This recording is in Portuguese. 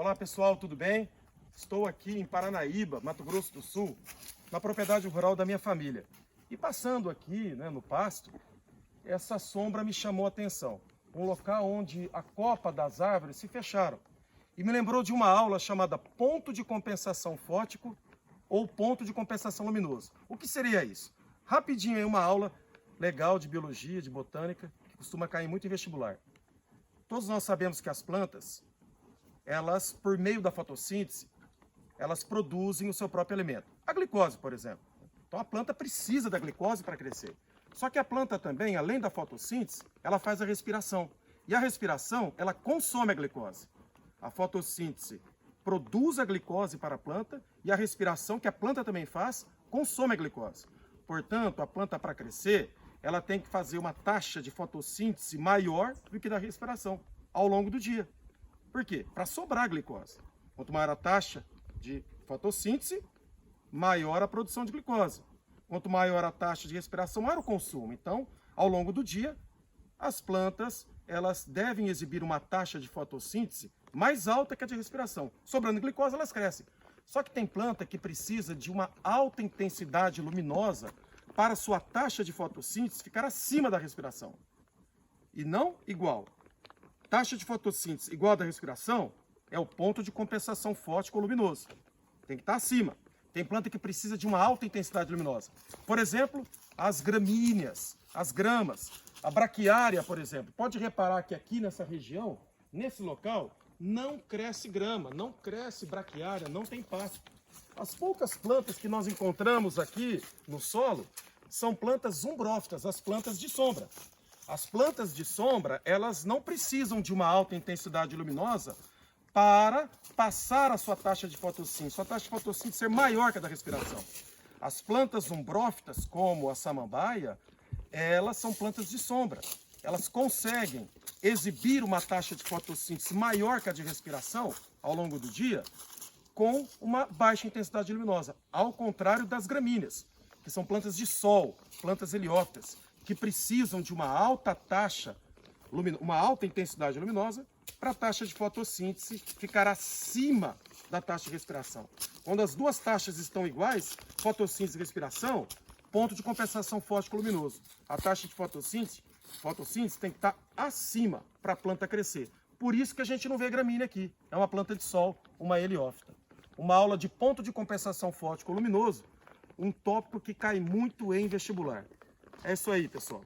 Olá pessoal, tudo bem? Estou aqui em Paranaíba, Mato Grosso do Sul, na propriedade rural da minha família. E passando aqui, no pasto, essa sombra me chamou a atenção. Um local onde a copa das árvores se fecharam. E me lembrou de uma aula chamada ponto de compensação fótico ou ponto de compensação luminoso. O que seria isso? Rapidinho aí, uma aula legal de biologia, de botânica, que costuma cair muito em vestibular. Todos nós sabemos que as plantas, elas, por meio da fotossíntese, elas produzem o seu próprio alimento. A glicose, por exemplo. Então a planta precisa da glicose para crescer. Só que a planta também, além da fotossíntese, ela faz a respiração. E a respiração, ela consome a glicose. A fotossíntese produz a glicose para a planta e a respiração, que a planta também faz, consome a glicose. Portanto, a planta, para crescer, ela tem que fazer uma taxa de fotossíntese maior do que da respiração ao longo do dia. Por quê? Para sobrar glicose. Quanto maior a taxa de fotossíntese, maior a produção de glicose. Quanto maior a taxa de respiração, maior o consumo. Então, ao longo do dia, as plantas elas devem exibir uma taxa de fotossíntese mais alta que a de respiração. Sobrando glicose, elas crescem. Só que tem planta que precisa de uma alta intensidade luminosa para sua taxa de fotossíntese ficar acima da respiração. E não igual. Taxa de fotossíntese igual à da respiração é o ponto de compensação fótico ou luminoso. Tem que estar acima. Tem planta que precisa de uma alta intensidade luminosa. Por exemplo, as gramíneas, as gramas, a braquiária, por exemplo. Pode reparar que aqui nessa região, nesse local, não cresce grama, não cresce braquiária, não tem pasto. As poucas plantas que nós encontramos aqui no solo são plantas umbrófitas, as plantas de sombra. As plantas de sombra, elas não precisam de uma alta intensidade luminosa para passar a sua taxa de fotossíntese, sua taxa de fotossíntese ser maior que a da respiração. As plantas umbrófitas, como a samambaia, elas são plantas de sombra. Elas conseguem exibir uma taxa de fotossíntese maior que a de respiração ao longo do dia com uma baixa intensidade luminosa, ao contrário das gramíneas, que são plantas de sol, plantas heliófitas, que precisam de uma alta taxa, uma alta intensidade luminosa para a taxa de fotossíntese ficar acima da taxa de respiração. Quando as duas taxas estão iguais, fotossíntese e respiração, ponto de compensação fótico-luminoso. A taxa de fotossíntese tem que estar acima para a planta crescer. Por isso que a gente não vê gramínea aqui. É uma planta de sol, uma heliófita. Uma aula de ponto de compensação fótico-luminoso, um tópico que cai muito em vestibular. É isso aí, pessoal.